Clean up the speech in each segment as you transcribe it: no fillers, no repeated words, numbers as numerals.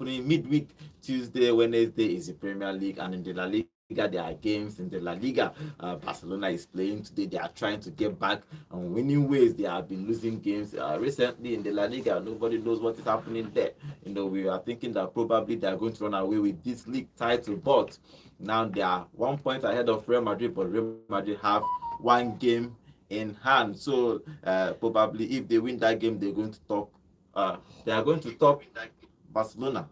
happening midweek. Tuesday, Wednesday is the Premier League, and in the La Liga there are games. In the La Liga, Barcelona is playing today. They are trying to get back on winning ways. They have been losing games recently in the La Liga. Nobody knows what is happening there. We are thinking that probably they are going to run away with this league title, but now they are 1 point ahead of Real Madrid, but Real Madrid have one game in hand. So probably if they win that game, they're going to top. They are going to top Barcelona,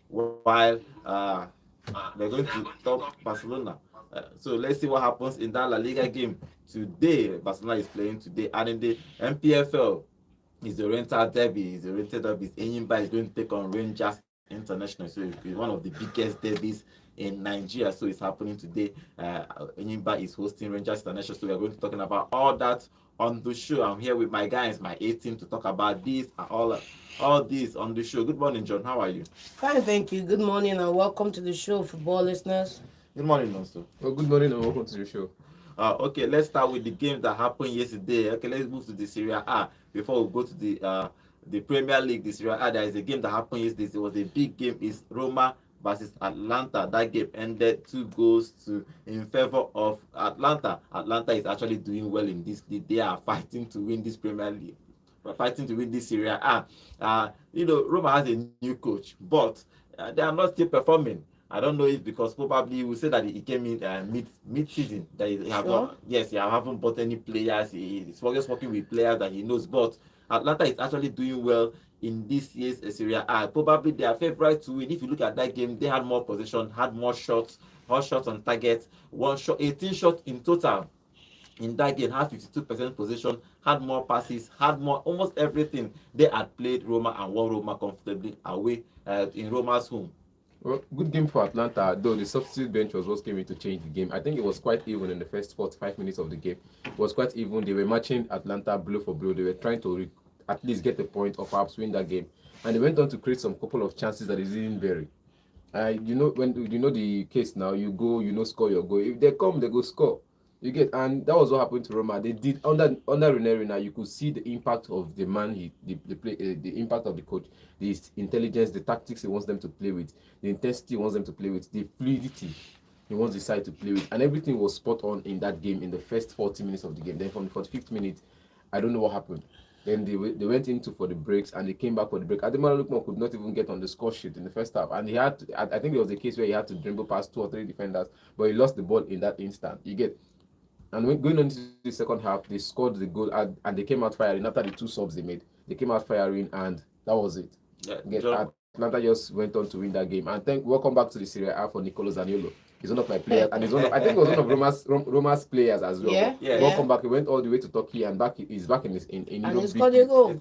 while they're going to top Barcelona. So let's see what happens in that La Liga game today. Barcelona is playing today, and in the Npfl, is the oriental derby. Is the oriental derby. Enyimba is going to take on Rangers International. So it's one of the biggest derbies in Nigeria. So it's happening today. Enyimba is hosting Rangers International. So we are going to be talking about all that on the show. I'm here with my guys, my A team, to talk about this and all this on the show. Good morning, John. How are you? Fine, thank you. Good morning and welcome to the show, football listeners. Good morning, also. Well, good morning and welcome to the show. Okay, let's start with the games that happened yesterday. Okay, let's move to the Serie A before we go to the Premier League. The Serie A, there is a game that happened yesterday. It was a big game. It's Roma versus Atlanta. That game ended 2 goals in favor of Atlanta. Atlanta is actually doing well in this league. They are fighting to win this Premier League. Fighting to win this Serie A. Roma has a new coach, but they are not still performing. I don't know if because probably we say that he came in mid season that he have not, yes, he haven't bought any players. He's just working with players that he knows. But Atlanta is actually doing well in this year's Serie A. Probably they are favourite to win. If you look at that game, they had more possession, had more shots on target, 18 shots in total. In that game, had 52% possession, had more passes, had more almost everything. They had played Roma and won Roma comfortably away in Roma's home. Well, good game for Atlanta, though the substitute bench was what came in to change the game. I think it was quite even in the first 45 minutes of the game. It was quite even. They were matching Atlanta blow for blow. They were trying to at least get a point or perhaps win that game. And they went on to create some couple of chances that they didn't bury. When the case now, you go, score your goal. If they come, they go score. You get, and that was what happened to Roma. They did under Ranieri. Now you could see the impact of the man, the impact of the coach, the intelligence, the tactics he wants them to play with, the intensity he wants them to play with, the fluidity he wants the side to play with, and everything was spot on in that game in the first 40 minutes of the game. Then from the 45th minute, I don't know what happened. Then they went into for the breaks and they came back for the break. Ademola Lookman could not even get on the score sheet in the first half, and he had to, I think there was a case where he had to dribble past 2 or 3 defenders, but he lost the ball in that instant. You get. And when going on to the second half, they scored the goal and they came out firing after the 2 subs they made. They came out firing and that was it. Atlanta just went on to win that game. And welcome back to the Serie A for Nicolo Zaniolo. He's one of my players, and I think he was one of Roma's players as well. Yeah. Welcome back. He went all the way to Turkey and he's back in and Europe. he scored a goal.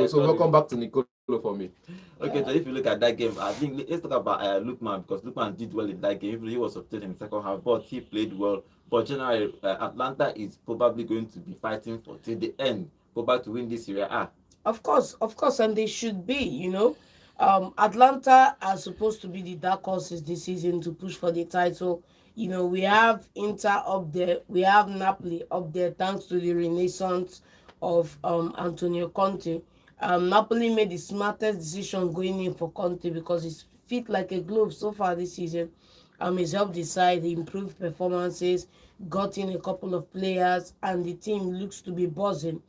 So welcome back to Nicolo for me. Okay, so if you look at that game, I think let's talk about Lookman, because Lookman did well in that game. He was upset in the second half, but he played well. But generally, Atlanta is probably going to be fighting for till the end, probably to win this Serie A. Of course, and they should be, Atlanta are supposed to be the dark horses this season to push for the title. We have Inter up there, we have Napoli up there thanks to the renaissance of Antonio Conte. Napoli made the smartest decision going in for Conte because he's fit like a glove so far this season. He's helped the side improve performances, got in a couple of players, and the team looks to be buzzing.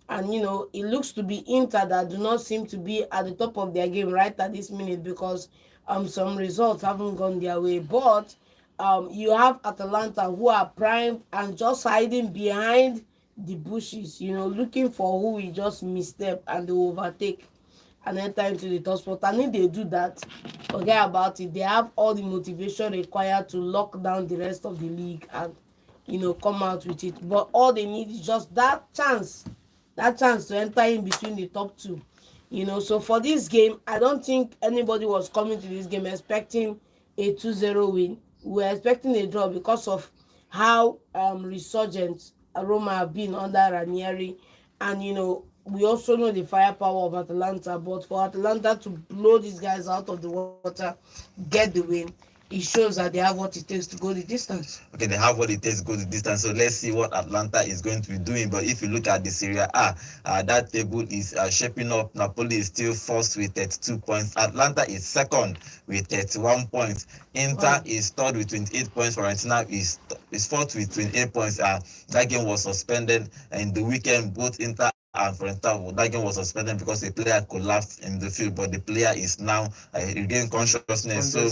And it looks to be Inter that do not seem to be at the top of their game right at this minute because some results haven't gone their way. But you have Atalanta who are primed and just hiding behind the bushes, looking for who will just misstep and they overtake and enter into the top spot. And if they do that, forget about it. They have all the motivation required to lock down the rest of the league and come out with it. But all they need is just that chance to enter in between the top 2. So for this game, I don't think anybody was coming to this game expecting a 2-0 win. We were expecting a draw because of how resurgent Roma have been under Ranieri, and we also know the firepower of Atalanta. But for Atalanta to blow these guys out of the water, get the win, it shows that they have what it takes to go the distance. Okay, they have what it takes to go the distance. So let's see what Atlanta is going to be doing. But if you look at the Serie A, that table is shaping up. Napoli is still first with 32 points. Atlanta is second with 31 points. Inter is third with 28 points. Fiorentina is fourth with 28 points. That game was suspended in the weekend. Both Inter and Fiorentina, that game was suspended because a player collapsed in the field, but the player is now regained consciousness. So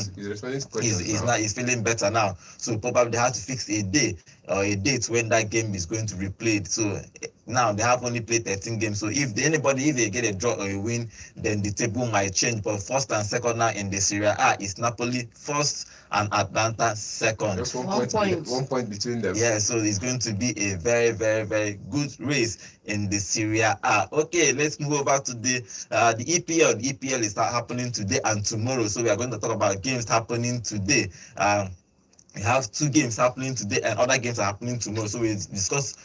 he's feeling better now. So probably they have to fix a day or a date when that game is going to be played. So now they have only played 13 games. So if they get a draw or a win, then the table might change. But first and second now in the Serie A is Napoli first and Atlanta second. Just one point between them. Yeah, so it's going to be a very, very, very good race in the Serie A. Okay, let's move over to the EPL. The EPL is happening today and tomorrow. So we are going to talk about games happening today. We have 2 games happening today and other games are happening tomorrow. So we discuss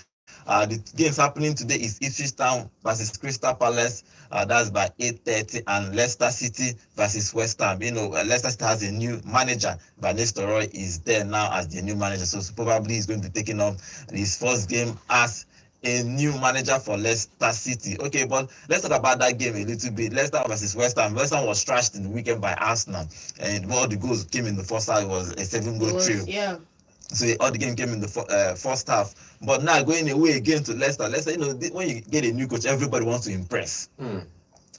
the games happening today is Ipswich Town versus Crystal Palace. That's by 8:30, and Leicester City versus West Ham. Leicester City has a new manager. Van Nistelrooy is there now as the new manager. So probably he's going to be taking up his first game as a new manager for Leicester City. Okay, but let's talk about that game a little bit. Leicester versus West Ham. West Ham was trashed in the weekend by Arsenal, and all the goals came in the first half. It was a 7-goal trio. Yeah. So all the game came in the first half. But now going away again to Leicester, when you get a new coach, everybody wants to impress.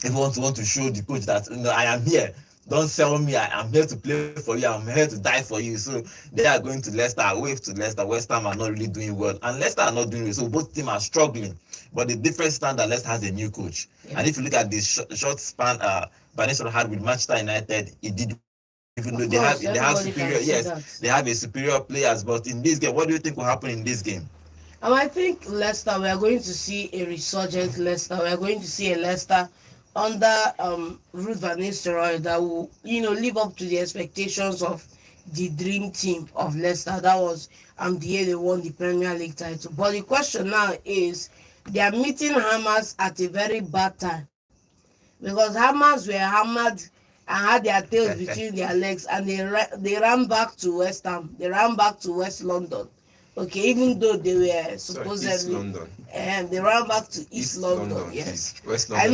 Everyone want to show the coach that I am here. Don't sell me. I am here to play for you. I'm here to die for you. So they are going to Leicester, away to Leicester. West Ham are not really doing well, and Leicester are not doing well. So both teams are struggling. But the difference is that Leicester has a new coach, and if you look at the short span Van Nistelrooy had with Manchester United, it did. Even though they have they have a superior players, but in this game, what do you think will happen in this game? I think Leicester, we are going to see a resurgent Leicester. We are going to see a Leicester under Ruud van Nistelrooy that will, live up to the expectations of the dream team of Leicester. That was the year they won the Premier League title. But the question now is, they are meeting Hammers at a very bad time, because Hammers were hammered and had their tails between their legs, and they ran back to West Ham. They ran back to West London. Okay, even though they were supposedly East London. They ran back to East London. Yes, West London.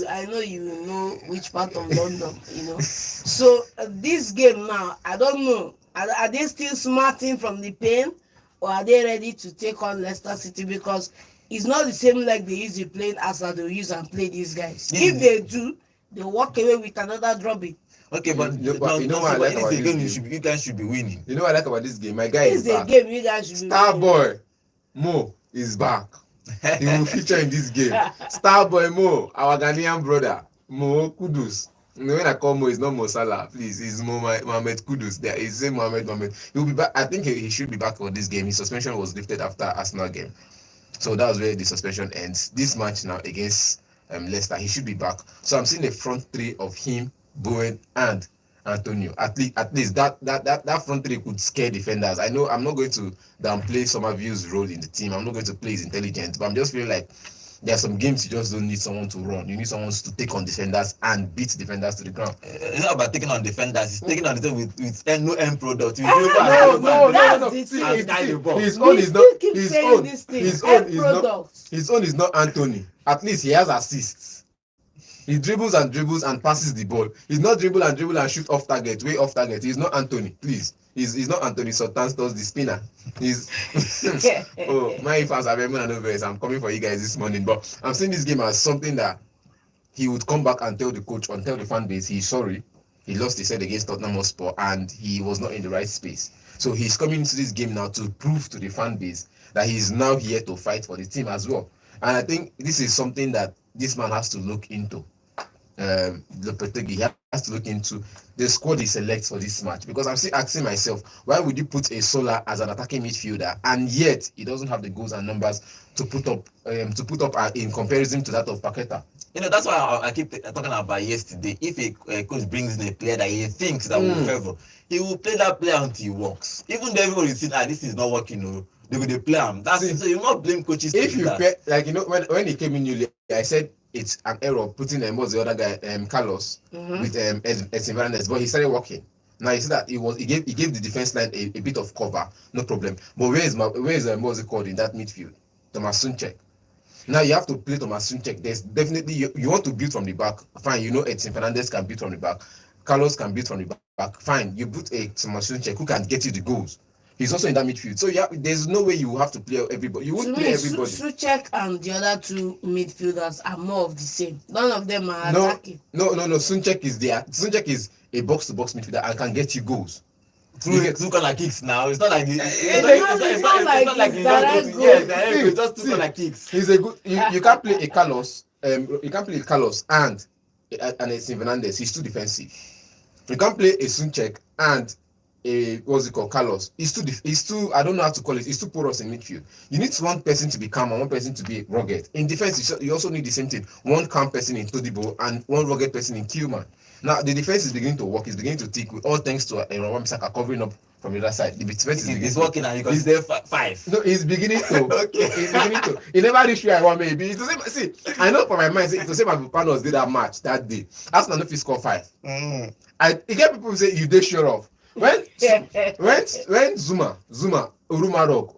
I know you know which part of London. So this game now, I don't know. Are they still smarting from the pain, or are they ready to take on Leicester City? Because it's not the same like they used to play as they use and play these guys. If they do, they walk away with another drubbing. Okay, but you know what I like about this game? You guys should be winning. You know what I like about this game? My guy is back. This is a game you guys should be Star winning. Boy Mo is back. He will feature in this game. Star Boy Mo, our Ghanaian brother. Mo Kudus. When I call Mo, it's not Mo Salah. Please, it's Mohamed Kudus. There is same Mohamed. He will be back. I think he should be back for this game. His suspension was lifted after Arsenal game. So that was where the suspension ends. This match now against Leicester, he should be back. So I'm seeing the front three of him, Bowen, and Antonio. At least that front three could scare defenders. I know I'm not going to downplay Somerville's role in the team. I'm not going to play his intelligence, but I'm just feeling like there are some games you just don't need someone to run. You need someone to take on defenders and beat defenders to the ground. It's not about taking on defenders. It's taking on the with no end product. No. His own is not Anthony. At least he has assists. He dribbles and passes the ball. He's not dribble and shoot off target, way off target. He's not Anthony, please. He's not Anthony Sotantos, the spinner. He's my fans are very nervous. I'm coming for you guys this morning, but I'm seeing this game as something that he would come back and tell the coach and tell the fan base he's sorry. He lost his head against Tottenham Hotspur and he was not in the right space. So he's coming into this game now to prove to the fan base that he's now here to fight for the team as well. And I think this is something that this man has to look into. He has to look into the squad he selects for this match, because I'm still asking myself, why would you put a Sola as an attacking midfielder and yet he doesn't have the goals and numbers to put up in comparison to that of Paqueta? That's why I keep talking about yesterday. If a coach brings in a player that he thinks that will favor, he will play that player until he works. Even though everybody is saying, this is not working, they will play him. So you not blame coaches. If you play, when he came in newly, I said it's an error putting what's the other guy, Carlos, with Edson Fernandez, but he started working. Now you see that he gave the defense line a bit of cover, no problem. But where is what's it called in that midfield? Thomas Sunchek. Now you have to play Thomas Sunchek. There's definitely you want to build from the back. Fine, you know Edson Fernandez can build from the back. Carlos can build from the back. Fine, you put a Thomas Sunchek who can get you the goals. He's also in that midfield. So yeah, there's no way you have to play everybody. You won't play everybody. Suchek and the other two midfielders are more of the same. None of them are No, attacking. no. Sunchek is a box-to-box midfielder and can get you goals. Through corner kicks now. It's not like It's not like it's direct not yeah, goals. it's just two corner kicks. He's a good. You can't play a Carlos. You can't play a Carlos and Edson Fernandez. He's too defensive. You can't play a Sunchek and a what's it called Carlos. He's too. I don't know how to call it. He's too porous in midfield. You need one person to be calm and one person to be rugged. In defense, you also need the same thing. One calm person in Todibo and one rugged person in Tillman. Now the defense is beginning to work. It's beginning to tick. All thanks to Wan-Bissaka covering up from the other side. The defense is working and he's there 5. No, he's beginning to. Okay. He's beginning to. He never reached where I want maybe. It's the same. See, I know for my mind, it's the same as Panos did that match that day. Arsenal no fit score 5. Mm. You get people who say you dey sure of. When Zuma Rock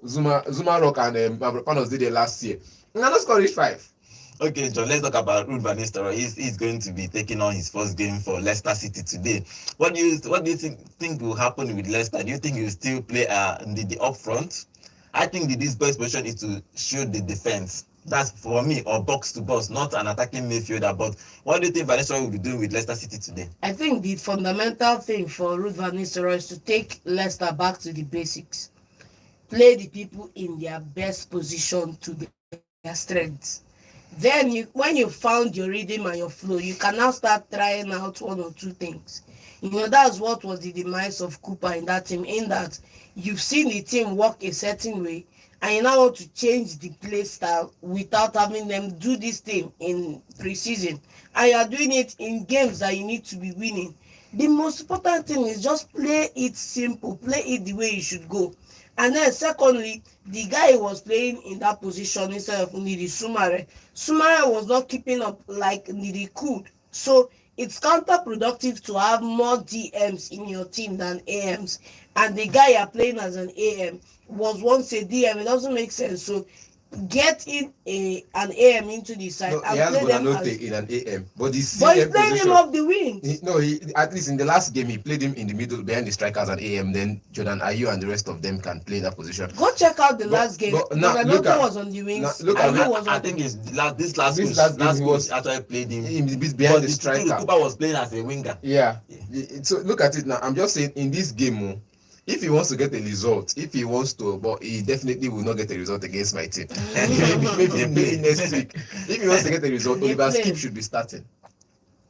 and Panos did it last year, and I not score reach 5. Okay, John, let's talk about Ruud van Nistelrooy. He's going to be taking on his first game for Leicester City today. What do you think will happen with Leicester? Do you think he'll still play the up front? I think this best position is to shield the defense. That's for me, or box to box, not an attacking midfielder. But what do you think Van Nistelrooy will be doing with Leicester City today? I think the fundamental thing for Ruud van Nistelrooy is to take Leicester back to the basics. Play the people in their best position to their strengths. Then when you found your rhythm and your flow, you can now start trying out one or two things. That's what was the demise of Cooper in that team, in that you've seen the team work a certain way and you now want to change the play style without having them do this thing in pre-season. And you are doing it in games that you need to be winning. The most important thing is just play it simple, play it the way you should go. And then secondly, the guy was playing in that position instead of Ndidi Sumare. Sumare was not keeping up like Ndidi could. So it's counterproductive to have more DMs in your team than AMs. And the guy you're playing as an AM was once a DM. It doesn't make sense. So get in an AM into the side. No, and he has play them Bonanote in an AM, but he's playing him off the wing. He at least in the last game he played him in the middle behind the strikers and AM. Then Jordan Ayew and the rest of them can play that position. Go check out the last game. Bonanote was on the wings. I think this last game was actually played him behind the striker. Cooper was playing as a winger. Yeah. So look at it now. I'm just saying in this game. If he wants to get a result, but he definitely will not get a result against my team. maybe next week. If he wants to get a result, Oliver Skip should be starting.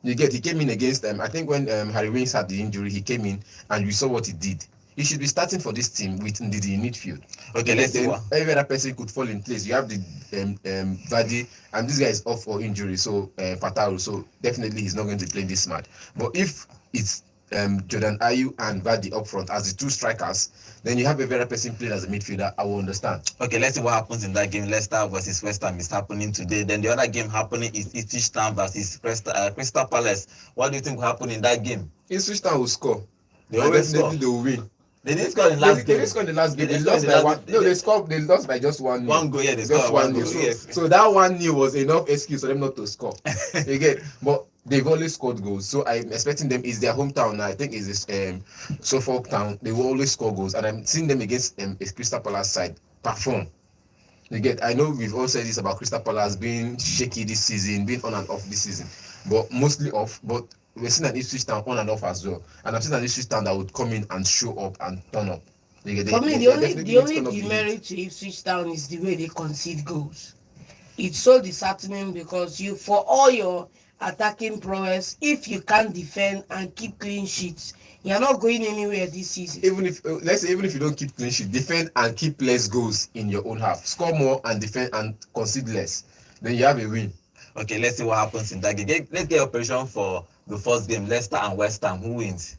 He came in against them. I think when Harry Winks had the injury, he came in and we saw what he did. He should be starting for this team with Ndidi in midfield. Okay, let's see. Every other person could fall in place. You have the Vardy, and this guy is off for injury, so Fataru, so definitely he's not going to play this match. But if it's Jordan Ayew and Vardy up front as the two strikers, then you have a very person playing as a midfielder. I will understand. Okay, let's see what happens in that game. Leicester versus West Ham is happening today. Then the other game happening is Ipswich Town versus Crystal Palace. What do you think will happen in that game? Ipswich Town will score. They always score. They will win. They didn't score in the last game. They didn't score in the last game. They lost by one. No, they lost by just 1-0. One goal, yeah, they just scored 1-0. Yes. So that 1-0 was enough excuse for them not to score. Again, but they've always scored goals. So I'm expecting them. It's their hometown now. I think it's this Suffolk town. They will always score goals, and I'm seeing them against a Crystal Palace side perform. I know we've all said this about Crystal Palace being shaky this season, being on and off this season, but mostly off. But we're seeing an Ipswich Town on and off as well, and I'm seeing an Ipswich Town that would come in and show up and turn up. For me, the only demerit to Ipswich Town is the way they concede goals. It's so disheartening because for all your attacking prowess, if you can't defend and keep clean sheets, you're not going anywhere this season. Even if you don't keep clean sheet, defend and keep less goals in your own half. Score more and defend and concede less. Then you have a win. Okay, let's see what happens in that game. Let's get your prediction for the first game, Leicester and West Ham. Who wins?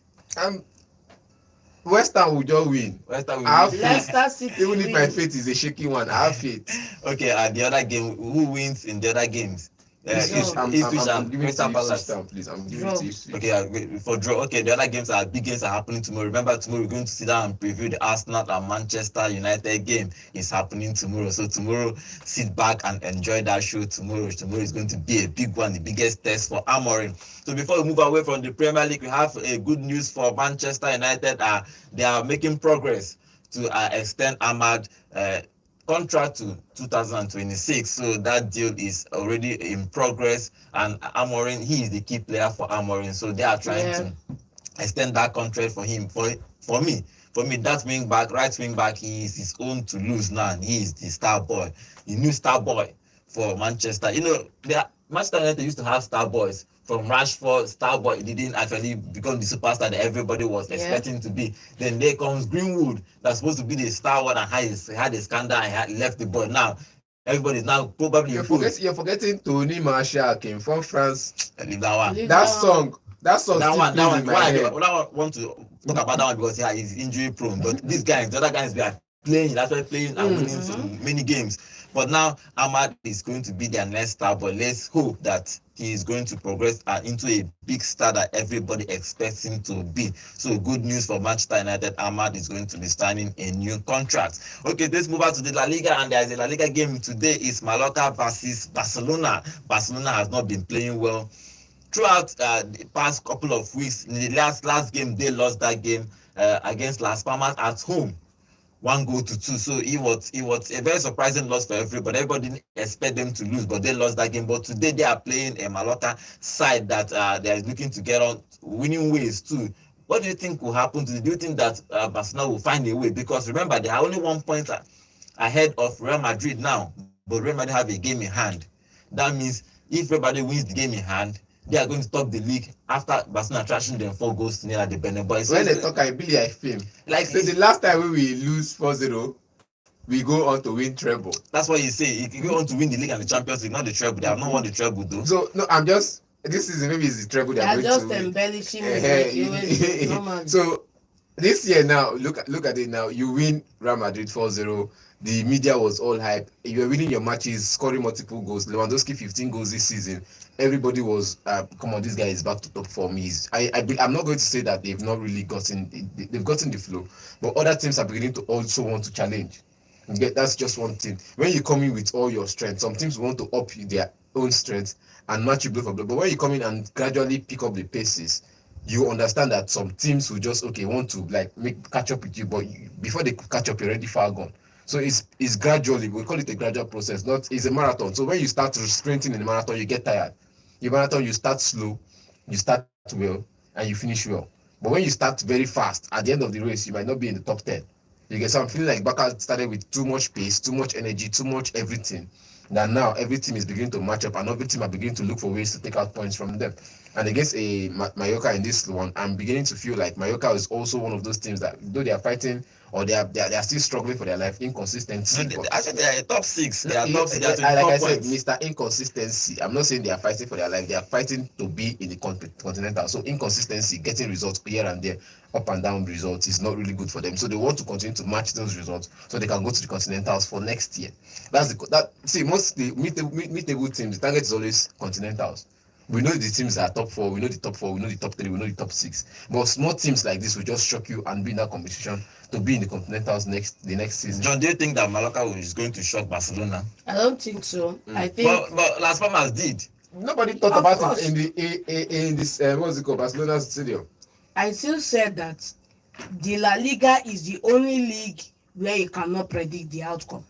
West Ham will just win. West Ham will win. Leicester City. Even if my faith is a shaky one, I have faith. Okay, the other game, who wins in the other games? Draw. I'm giving it to Crystal Ipswich Palace. Town, please. I'm giving it Draw. to Ipswich. Okay, for draw. Okay, the other games are big games are happening tomorrow. Remember, tomorrow we're going to sit down and preview the Arsenal and Manchester United game. Is happening tomorrow. So tomorrow, sit back and enjoy that show tomorrow. Tomorrow is going to be a big one, the biggest test for Amorim. So before we move away from the Premier League, we have a good news for Manchester United. They are making progress to extend Ahmad contract to 2026. So that deal is already in progress, and Amorim, he is the key player for Amorim. So they are trying to extend that contract for him. For me, that right wing back, he is his own to lose now. He is the star boy, the new star boy for Manchester. Manchester United used to have star boys. From Rashford, star boy, he didn't actually become the superstar that everybody was expecting to be. Then there comes Greenwood, that's supposed to be the star one, and had a scandal and had left the ball. Now everybody's now probably You're forgetting Tony Marshall came from France. leave that one. That song still That plays one. in my Why head. I want to talk about that one because he's injury prone. But these guys, the other guys, they are playing. That's why playing and winning so many games. But now Ahmad is going to be their next star. But let's hope that he is going to progress into a big star that everybody expects him to be. So good news for Manchester United. Ahmad is going to be signing a new contract. Okay, let's move on to the La Liga, and there's a La Liga game today. Is Mallorca versus Barcelona. Barcelona has not been playing well throughout the past couple of weeks. In the last game, they lost that game against Las Palmas at home, 1-2. So it was a very surprising loss for everybody. Everybody didn't expect them to lose, but they lost that game. But today they are playing a Mallorca side that they are looking to get on winning ways too. What do you think will happen today? Do you think that Barcelona will find a way? Because remember, they are only 1 point ahead of Real Madrid now, but Real Madrid have a game in hand. That means if everybody wins the game in hand, they are going to top the league after Barcelona trashing them 4-0 at the Bernabeu. When they talk, I believe I feel. So the last time we lose 4-0, we go on to win treble. That's what you say. If you go on to win the league and the Champions League, not the treble. They have not won the treble though. So no, I'm just this season maybe it's the treble they are going just to win. embellishing So this year now, look at it now. You win Real Madrid 4-0. The media was all hype. You were winning your matches, scoring multiple goals. Lewandowski 15 goals this season. Everybody was, come on, this guy is back to top form. I'm not going to say that they've not really they've gotten the flow, but other teams are beginning to also want to challenge. That's just one thing. When you come in with all your strength, some teams want to up their own strength and match you blow for blow. But when you come in and gradually pick up the paces, you understand that some teams will just want to catch up with you, but before they catch up, you're already far gone. So it's gradually, we call it a gradual process. It's a marathon. So when you start sprinting in the marathon, you get tired. In marathon, you start slow, you start well, and you finish well. But when you start very fast, at the end of the race, you might not be in the top 10. You get some feeling like Barca started with too much pace, too much energy, too much everything. That now every team is beginning to match up, and every team are beginning to look for ways to take out points from them. And against Mallorca in this one, I'm beginning to feel like Mallorca is also one of those teams that, though they are fighting or they are still struggling for their life, inconsistency. Actually, they are top 6. They are top 6. Like I said, Mr. Inconsistency. I'm not saying they are fighting for their life. They are fighting to be in the continental. So inconsistency, getting results here and there, up and down results is not really good for them. So they want to continue to match those results so they can go to the continentals for next year. Most mid-table teams, the target is always continentals. We know the teams that are top 4, we know the top 4, we know the top 3, we know the top 6. But small teams like this will just shock you and be in that competition to be in the continentals the next season. John, do you think that Mallorca is going to shock Barcelona? I don't think so. I think but Las Palmas did. Nobody thought about it in this what's it called, Barcelona Stadium. I still said that the La Liga is the only league where you cannot predict the outcome,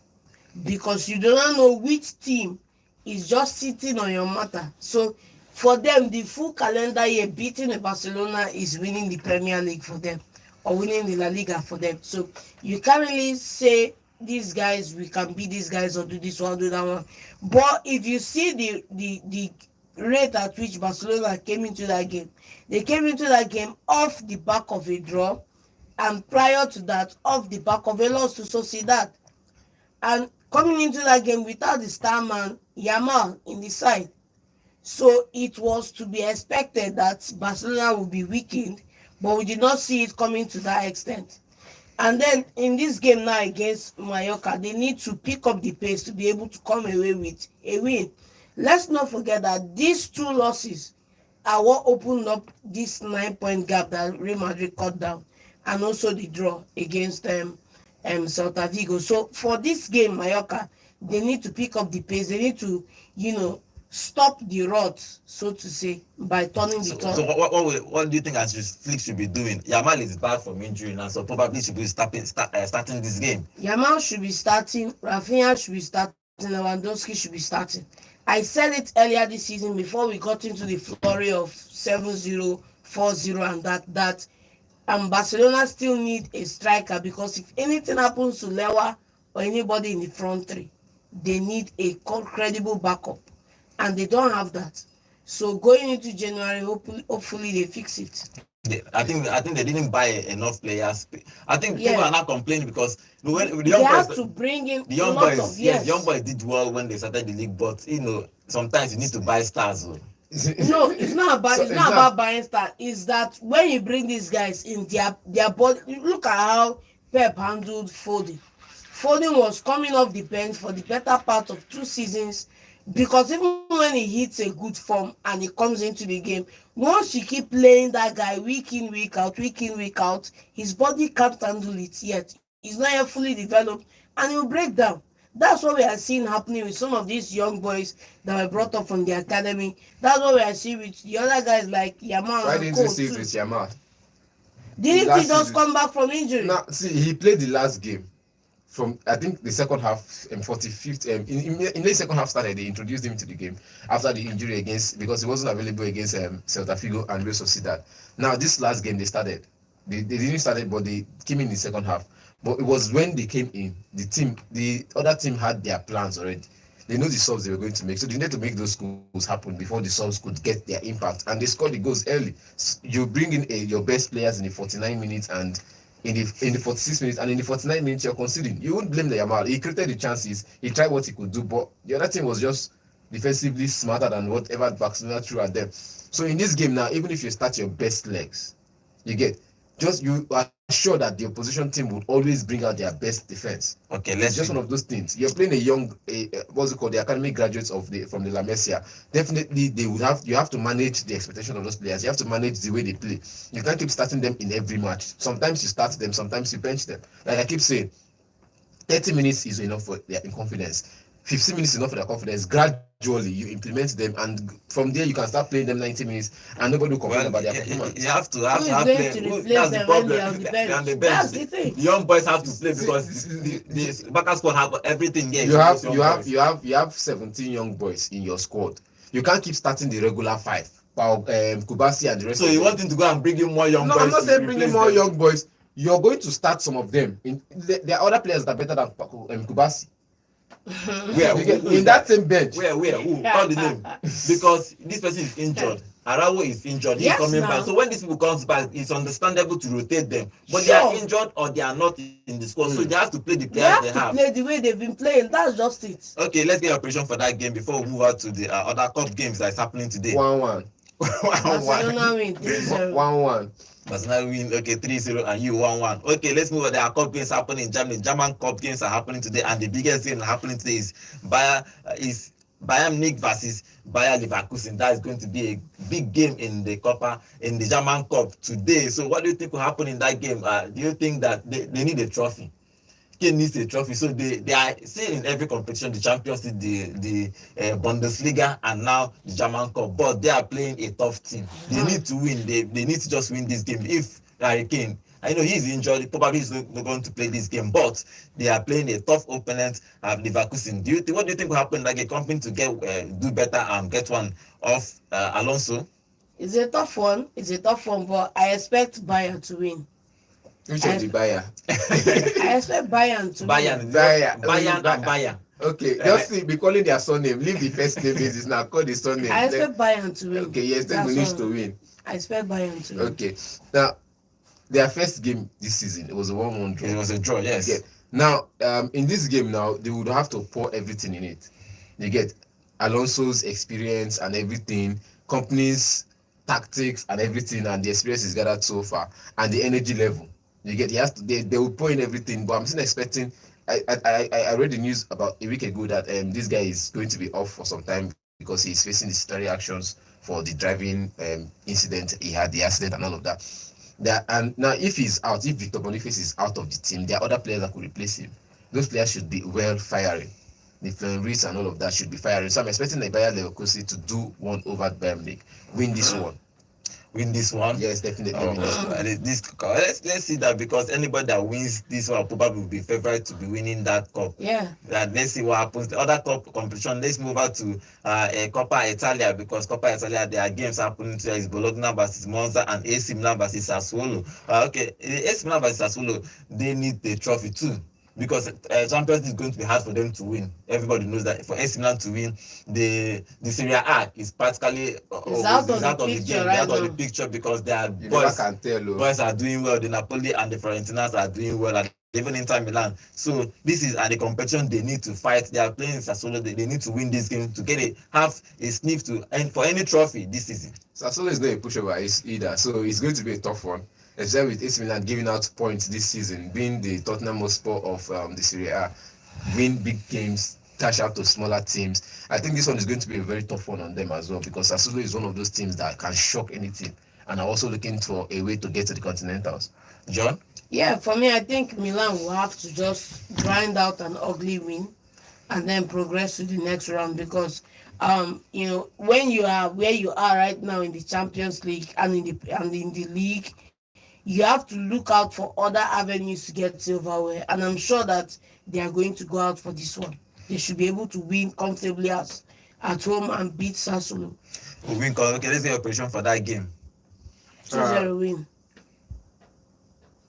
because you do not know which team is just sitting on your matter. So for them, the full calendar year beating Barcelona is winning the Premier League for them, or winning the La Liga for them. So you can't really say these guys, we can beat these guys or do this one, do that one. But if you see the rate at which Barcelona came into that game, they came into that game off the back of a draw, and prior to that, off the back of a loss to Sociedad. And coming into that game without the star man, Yamal, in the side. So it was to be expected that Barcelona would be weakened, but we did not see it coming to that extent. And then in this game now against Mallorca, they need to pick up the pace to be able to come away with a win. let's not forget that these two losses are what opened up this 9 point gap that Real Madrid cut down, and also the draw against Celta Vigo. So for this game, Mallorca, they need to pick up the pace. They need to, stop the rot, so to say, by turning the So turn. what do you think as Flick should be doing? Yamal is back from injury now, so probably should be starting this game. Yamal should be starting, Rafinha should be starting, Lewandowski should be starting. I said it earlier this season before we got into the flurry of 7-0, 4-0, and that Barcelona still need a striker, because if anything happens to Lewa or anybody in the front three, they need a credible backup, and they don't have that. So going into January, hopefully they fix it. I think they didn't buy enough players. I think Yeah. people are not complaining because when the They young have boys, to bring in the young lots boys, of yes, young boys did well when they started the league, but sometimes you need to buy stars. No, it's not about So it's not about buying star. It's that when you bring these guys in, their body. Look at how Pep handled Foden. Foden was coming off the bench for the better part of 2 seasons, because even when he hits a good form and he comes into the game, once you keep playing that guy week in, week out, his body can't handle it yet. He's not yet fully developed, and he'll break down. That's what we are seeing happening with some of these young boys that were brought up from the academy. That's what we are seeing with the other guys like Yamal Why and didn't Co. you see it too. with Yamal? Didn't Last he just season- come back from injury? Now, see, he played the last game from I think the second half, 45th. In the second half started, they introduced him to the game after the injury because he wasn't available against Celta Vigo and Real Sociedad. Now, this last game they started. They didn't start it, but they came in the second half. But it was when they came in, the other team had their plans already. They know the subs they were going to make, so they needed to make those goals happen before the subs could get their impact, and they scored the goals early. You bring in your best players in the 49 minutes and in the 46 minutes, and in the 49 minutes you're conceding. You wouldn't blame the Yamal. He created the chances, he tried what he could do, but the other team was just defensively smarter than whatever Barcelona threw at them. So in this game now, even if you start your best legs, you are sure that the opposition team would always bring out their best defense. Okay, It's just one of those things. You're playing the academy graduates from the La Masia. Definitely, you have to manage the expectation of those players. You have to manage the way they play. You can't keep starting them in every match. Sometimes you start them, sometimes you bench them. Like I keep saying, 30 minutes is enough for their confidence. 15 minutes is enough for their confidence. Gradually, you implement them, and from there you can start playing them 90 minutes, and nobody will complain about their performance. You have to Who is have going play. to replace That's the them when they are problem. on the They're bench? on the bench. That's the thing. The young boys have to play because the backup squad have everything here. You have 17 young boys in your squad. You can't keep starting the regular 5. Kubasi and the rest. So you want him to go and bring in more young boys? No, I'm not saying to bringing replace more them. young boys. You're going to start some of them. There are other players that are better than Kubasi. In that same bench. Where? Who? Call the name. Because this person is injured. Arawo is injured. He's Yes, coming now. back. So when these people comes back, it's understandable to rotate them. But they Sure. are injured or they are not in the squad. So they have to play the They players have they to have. play the way they've been playing. That's just it. Okay, let's get your prediction for that game before we move out to the other cup games that is happening today. 1-1. 1-1. Barcelona win 3-0. 1-1. Barcelona win, okay, 3-0 and you 1-1. Okay, let's move on. There are cup games happening in Germany. German cup games are happening today, and the biggest game happening today is Bayern Munich versus Bayer Leverkusen. That is going to be a big game in the German Cup today. So what do you think will happen in that game? Do you think that they need a trophy? Kane needs a trophy. So they are still in every competition, the Champions League, the Bundesliga, and now the German Cup. But they are playing a tough team. They need to win. They need to just win this game. If Harry Kane, I know he's injured, probably he's not going to play this game, but they are playing a tough opponent at Leverkusen. What do you think will happen? Like a company to do better and get one off Alonso? It's a tough one. But I expect Bayern to win. Which of the Bayer? I expect Bayern to win. Bayern and Bayern. Okay, just be calling their surname. Leave the first name basis now. Call the surname. I expect Bayern to win. Okay, yes, then we need to win. I expect Bayern to win. Okay, now their first game this season, it was a 1-1 draw. It was a draw, yes. Okay. Now, in this game now, they would have to pour everything in it. You get Alonso's experience and everything, company's tactics and everything, and the experience is gathered so far, and the energy level. You get, they will pour in everything, but I'm still expecting. I read the news about a week ago that this guy is going to be off for some time because he's facing disciplinary actions for the driving incident he had, the accident and all of that. And now if he's out, if Victor Boniface is out of the team, there are other players that could replace him. Those players should be well firing. The Fleury and all of that should be firing. So I'm expecting the Bayer Leverkusen to do one over Bayern Munich, win this one. Win this one? Yes, definitely win this one. Let's see that, because anybody that wins this one probably will be favourite to be winning that cup. Yeah. Let's see what happens. The other cup competition. Let's move over to Coppa Italia, because Coppa Italia, there are games happening today. Is Bologna versus Monza and AC Milan versus Sassuolo. Okay, AC Milan versus Sassuolo, they need the trophy too, because Champions League is going to be hard for them to win. Everybody knows that. For AC Milan to win, the Serie A is practically out of the game, out of the picture, because their boys are doing well. The Napoli and the Fiorentinas are doing well, and even Inter Milan. So this is the competition they need to fight. They are playing Sassuolo. They need to win this game to get have a sniff to, and for any trophy this season. Sassuolo is not a pushover either, so it's going to be a tough one. Except with AC Milan giving out points this season, being the Tottenham Hotspur of the Serie A, win big games, cash out to smaller teams. I think this one is going to be a very tough one on them as well, because Sassuolo is one of those teams that can shock any team, and are also looking for a way to get to the Continentals. John? Yeah, for me, I think Milan will have to just grind out an ugly win and then progress to the next round, because when you are where you are right now in the Champions League and in the league, you have to look out for other avenues to get silverware, and I'm sure that they are going to go out for this one. They should be able to win comfortably at home and beat Sassuolo. Win. Okay, let's get your prediction for that game. 2-0 win.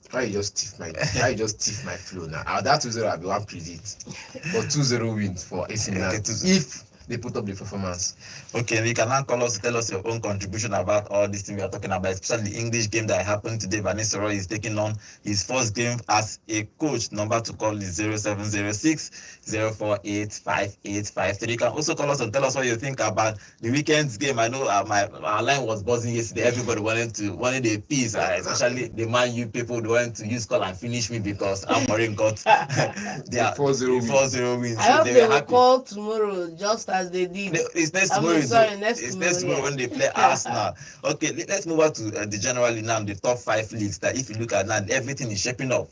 Why you just tiff my flow now? That 2-0 I'll be one predict, but 2-0 wins for AC Milan if they put up the performance. Okay, you can now call us to tell us your own contribution about all this thing we are talking about, especially the English game that happened today. Van Nistelrooy is taking on his first game as a coach. Number to call is 0706 048 5853. You can also call us and tell us what you think about the weekend's game. I know our line was buzzing yesterday. Everybody wanted a piece, especially the Man U people. They wanted to use call and finish me because Amorim got their 4-0 win. I hope they will call tomorrow just as they did. It's next tomorrow. Next tomorrow when they play Arsenal. Okay, let's move on to the generally now the top 5 leagues. That if you look at now, everything is shaping up.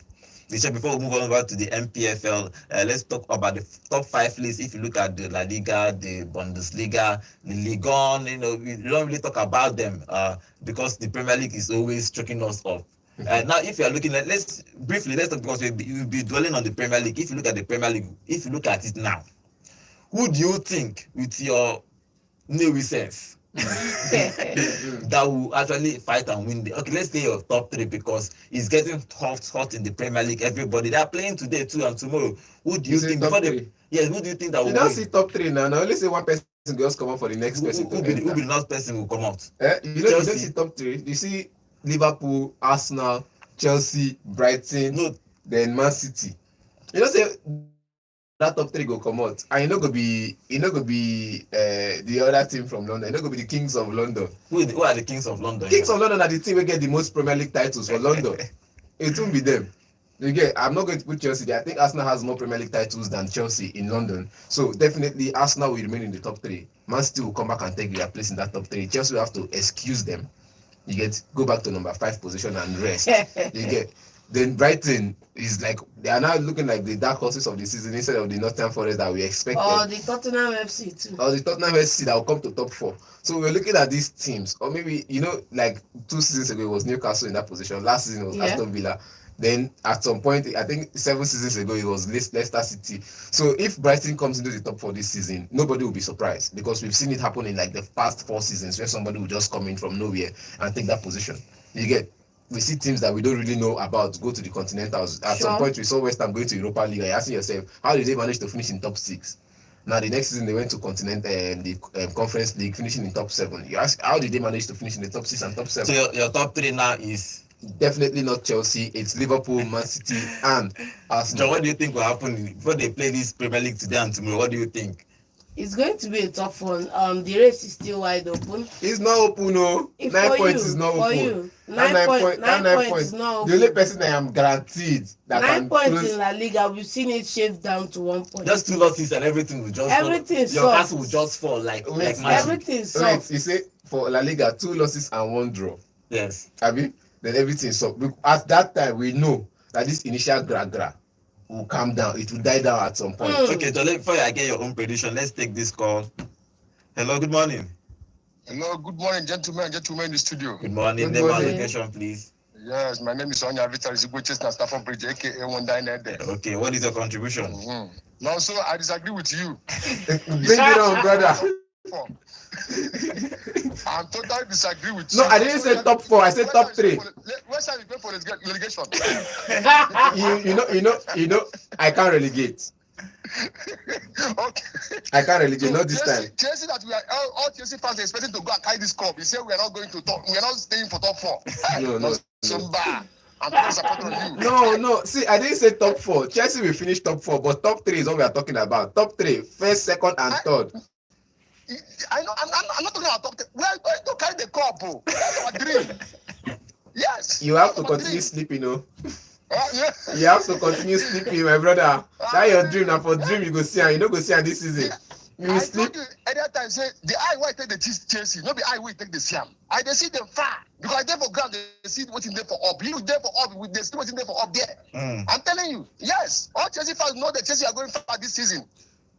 Before we move on over to the Npfl, let's talk about the top 5 leagues. If you look at the La Liga, the Bundesliga, the Liga, we don't really talk about them because the Premier League is always choking us up. Now, if you are looking at, let's talk, because we'll be dwelling on the Premier League. If you look at the Premier League, if you look at it now, who do you think, with your new sense, that will actually fight and win? Okay, let's say your top 3, because it's getting hot in the Premier League. Everybody, they are playing today too and tomorrow. Who do you think who do you think that will win? You don't see top 3 now. Now only say one person just come out for the next person. Who be the next person will come out? You don't see top 3. You see Liverpool, Arsenal, Chelsea, Brighton, then Man City. You don't say that top 3 go come out, and you know go be the other team from London. You know go be the Kings of London. Who are the Kings of London? Kings of London are the team who get the most Premier League titles for London. It won't be them. I'm not going to put Chelsea there. I think Arsenal has more Premier League titles than Chelsea in London. So definitely Arsenal will remain in the top 3. Man City will come back and take their place in that top 3. Chelsea will have to excuse them. Go back to number 5 position and rest. Then Brighton is like, they are now looking like the dark horses of the season instead of the Nottingham Forest that we expected. Or the Tottenham FC too. Or the Tottenham FC that will come to top 4. So we're looking at these teams, or maybe, like 2 seasons ago it was Newcastle in that position. Last season it was Aston Villa. Then at some point, I think 7 seasons ago it was Leicester City. So if Brighton comes into the top 4 this season, nobody will be surprised, because we've seen it happen in like the past 4 seasons where somebody will just come in from nowhere and take that position. We see teams that we don't really know about go to the Continentals. At some point, we saw West Ham going to Europa League. You're asking yourself, how did they manage to finish in top 6? Now, the next season, they went to the Conference League, finishing in top 7. You ask, how did they manage to finish in the top 6 and top 7? So your top 3 now is? Definitely not Chelsea. It's Liverpool, Man City, and Arsenal. So what do you think will happen before they play this Premier League today and tomorrow? What do you think? It's going to be a tough one. The race is still wide open. It's not open, no. If 9 for points you, is not for open. you, That 9 9 points is points. not The only open. person I am guaranteed that 9 can points in close. La Liga, we've seen it shaved down to 1 point. Just 2 losses and everything will just Everything fall. is Your soft. castle will just fall like Wait, magic. Everything is Wait, soft. you say for La Liga 2 losses and 1 draw. Yes. Abi, then everything is up. At that time, we know that this initial gra will calm down. It will die down at some point. Okay, Jole, before I get your own prediction, let's take this call. Hello, good morning. Hello, good morning, gentlemen in the studio. Good morning. Good Name and morning. location, please. Yes, my name is Onya Vital Ziguches na Stafford Bridge, aka One Diner there. Okay, what is your contribution? Mm-hmm. Now, so I disagree with you. Bring it on, brother. I totally disagree with No, you. I didn't say top 4. I said top 3. Where shall we go for relegation? You know, I can't relegate. Okay. I can't relegate, So not this time. Chelsea that we are all Chelsea fans are expecting to go and carry this cup. You say we are not going to top. We are not staying for top 4. No. Sumba. I'm not supporting you. No. See, I didn't say top 4. Chelsea will finish top 4, but top 3 is what we are talking about. Top 3, first, second, and third. I know. I'm not talking about top 10. We are going to carry the cup. Oh. That's our dream. Yes. You have to continue sleeping, Yeah. You have to continue sleeping, my brother. That your dream. Now for dream, you go see am. You don't go see am this season. You I sleep. told you any time say the eye why take the Chelsea, not the eye why take the Siam. I dey see them far because I dey for ground. They see what's in there for up. You there for up. They see what's in there for up there. I'm telling you, yes. All Chelsea fans know that Chelsea are going far this season.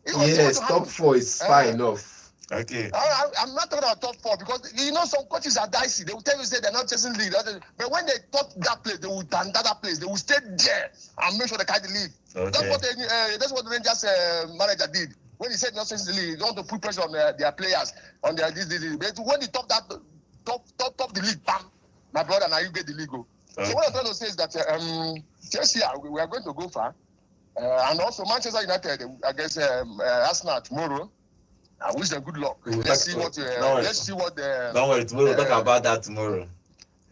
Yes, top 4 is far enough. Okay. I'm not talking about top 4 because you know some coaches are dicey. They will tell you say they're not chasing league, but when they top that place, they will stand that place. They will stay there and make sure they carry the league. Okay. That's what the Rangers manager did when he said not chasing the league. They want to put pressure on their players on their this. But when they top the league, bam, my brother, now you get the league. Go. Okay. So what I'm trying to say is that Chelsea, we are going to go far, and also Manchester United against Arsenal tomorrow. I wish them good luck. Let's see what. Don't worry. Tomorrow we'll talk about that tomorrow.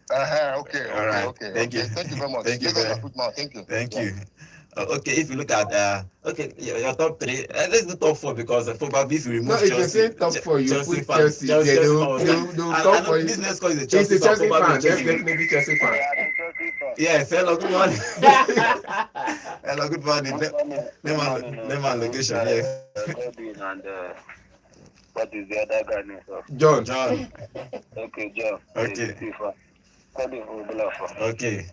Okay. All right. Okay. Thank you. Thank you very much. Thank you. Thank you. Thank you. Okay, if you look at your top 3, let's do top 4 because probably if you remove No, if Chelsea, you say top 4, you Chelsea put fan, Chelsea. Chelsea They fan will was come for you. this next call is a He's Chelsea a Chelsea probably fan. Chelsea. Definitely Chelsea fan. Yes, hello, good morning. Hello, good morning. Name and location, yes. What is the other guy name? John. Okay, John. Okay. Okay.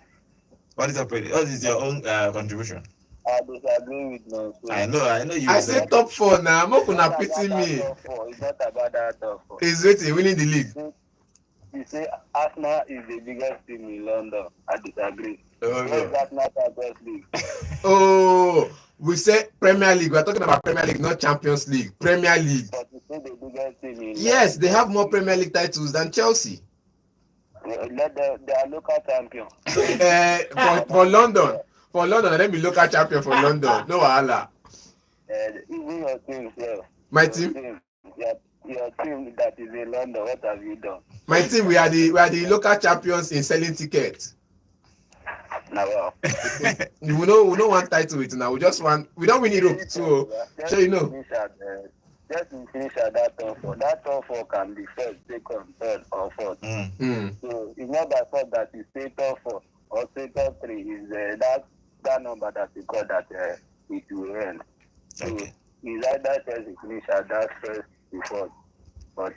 What is your own contribution? I disagree with no. I know you. I said top 4 now. Mokuna pity me. It's not about that top 4. He's waiting, winning the league. You say Arsenal is the biggest team in London. I disagree. Okay. Arsenal Champions League. Oh, we say Premier League. We're talking about Premier League, not Champions League. Premier League. But you say the biggest team in Yes, they have more Premier League titles than Chelsea. Let they are local champion. For London. For London, let me local champion for London. No wahala. Even your team, sir. My team. Your team that is in London, what have you done? My team, we are the local champions in selling tickets. Now, We don't want title it now. We don't win Europe too. So you know. Just to finish at that top 4. That top 4 can be first, second, third, or fourth. So it's not by fault that you say top 4 or say top 3 is that number that you call that it will end. So Okay. it's either Chelsea finish at that first before, but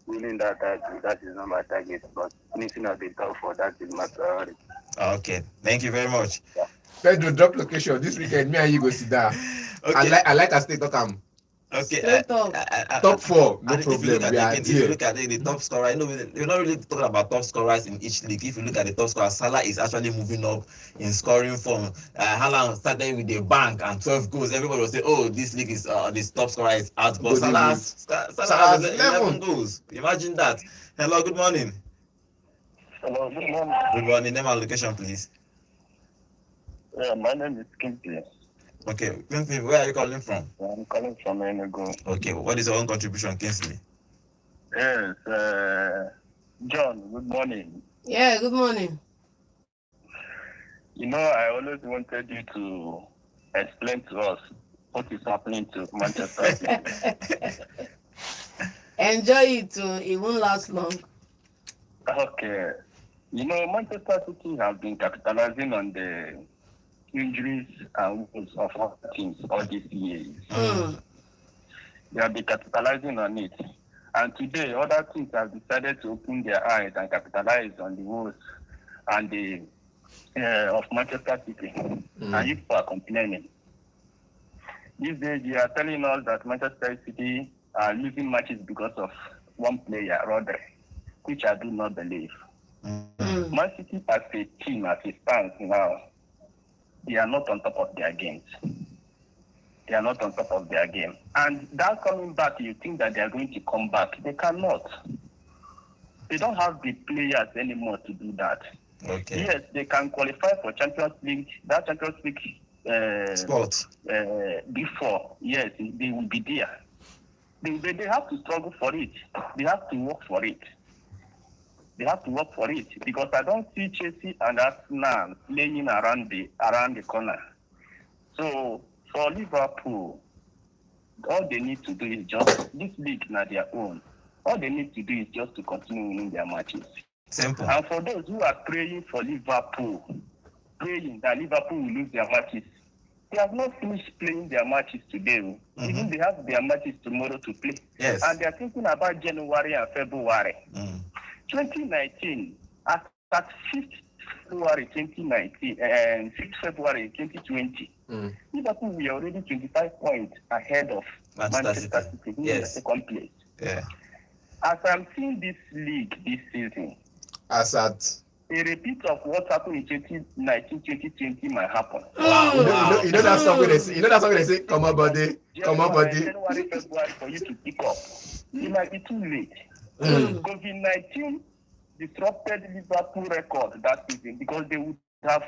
winning that title, that is not my target. But finishing at the top 4, that is my priority. Okay. Thank you very much. Pedro, drop location. This weekend, me and you go sit down. Okay. I like a state talk. Okay. Top 4, no and problem. If you look at the top scorer, we're not really talking about top scorers in each league. If you look at the top scorer, Salah is actually moving up in scoring form. Haaland started with a bang and 12 goals. Everybody will say, "Oh, this league is this top scorer is out," but Salah has 11 goals. Imagine that. Hello, good morning. Hello, good morning. Good morning. Name and location, please. My name is Kingsley. Okay, Kingsley, where are you calling from? I'm calling from Enugu. Okay, what is your own contribution, Kingsley? Yes, John, good morning. Yeah, good morning. You know, I always wanted you to explain to us what is happening to Manchester City. Enjoy it too. It won't last long. Okay. Manchester City have been capitalizing on the injuries and wounds of other teams all these years. They have been capitalizing on it. And today, other teams have decided to open their eyes and capitalize on the woes and the of Manchester City. And you are complaining. These days, you are telling us that Manchester City are losing matches because of one player, Rodri, which I do not believe. Man City as a team, as it stands now, they are not on top of their games. They are not on top of their game. And that coming back, you think that they are going to come back. They cannot. They don't have the players anymore to do that. Okay. Yes, they can qualify for Champions League. That Champions League Sports. Before, yes, they will be there. They have to struggle for it. They have to work for it. They have to work for it because I don't see Chelsea and Arsenal playing around the corner. So for Liverpool, all they need to do is just this league na their own. All they need to do is just to continue winning their matches. Simple. And for those who are praying for Liverpool, praying that Liverpool will lose their matches, they have not finished playing their matches today. Even they have their matches tomorrow to play. Yes. And they are thinking about January and February. 2019, at 5th February 2019 and 5th February 2020, Liverpool were already 25 points ahead of Manchester City, who is the second place. Yeah. As I'm seeing this league this season, As at a repeat of what happened in 2019, 2020 might happen. you know that song where they say, come on body, come on body. January, February for you to pick up. It might be too late. COVID-19 disrupted Liverpool record that season because they would have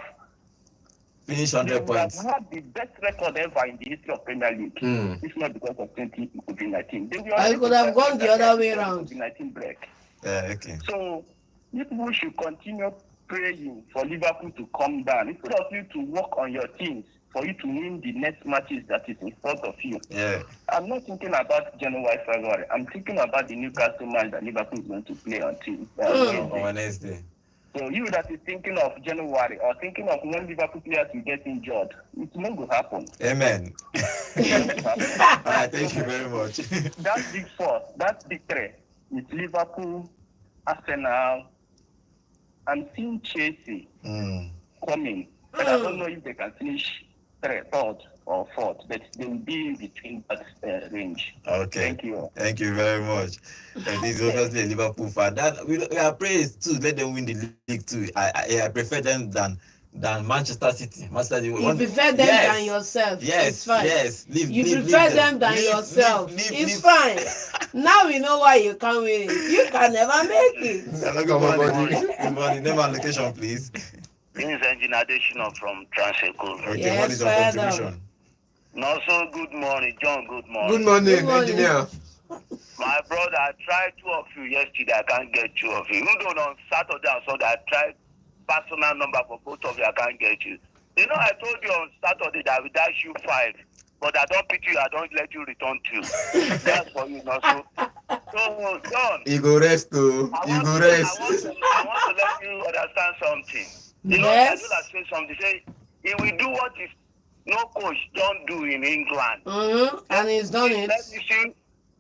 Finish 100 points. They had the best record ever in the history of Premier League. If not because of COVID-19. I could have gone the other way around. COVID-19 break. Okay. So people should continue praying for Liverpool to come down instead of you to work on your teams for you to win the next matches that is in front of you. Yeah. I'm not thinking about January, February. I'm thinking about the Newcastle match that Liverpool is going to play on Wednesday. So you that is thinking of January or thinking of when Liverpool players will get injured, it's not going to happen. Amen. All right, thank you very much. That big four, that big three, with Liverpool, Arsenal, I'm seeing Chelsea coming. But I don't know if they can finish third or fourth, but they will be in between that range. Okay. Thank you. Thank you very much. And this is obviously a Liverpool fan. That we are praised too. Let them win the league too. I prefer them than Manchester City. You prefer them than yourself. Yes. It's fine. Yes. You prefer them than yourself. It's fine. Now we know why you can't win it. You can never make it. Good morning. Name and location, please. This is Engineer Adesina from Transeco. Okay, Yes, what is your contribution? No, so good morning, John. Good morning. Good morning, Good morning. engineer. My brother, I tried two of you yesterday. I can't get two of you. Even though on Saturday and Sunday, I tried personal number for both of you. I can't get you. You know, I told you on Saturday that I will dash you 5, but I don't pity you. I don't let you return 2. That's for you, not so. So, John. You go rest too. You go rest. I want to let you understand something. You know, Yes. I say something. Say he will do what is no coach don't do in England. And he's done it. Let me see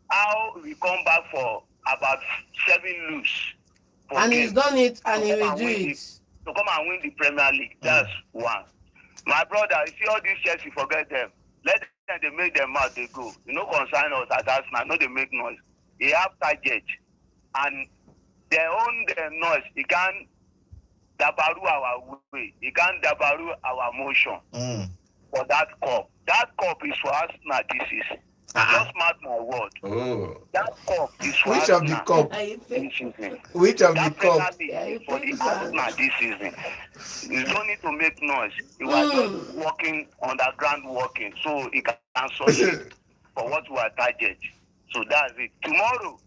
how we come back for about 7 lose. And he's done it, and he will do it. To come and win the Premier League. That's one. My brother, you see all these Chelsea, forget them. Let them, they make them mad, they go. You know, concern us at Arsenal, no, they make noise. They have target, and they own their noise. He can't dabaru our way. He can't dabaru our motion for that cup. That cup is for Arsenal this season. Just mark my word. Oh. That cup is for Which of Arsenal the cup? this season. Which of the That cup? Premier League for the Arsenal this season. You don't need to make noise. You are just working underground working, so it can succeed for what we are target. So that's it. Tomorrow,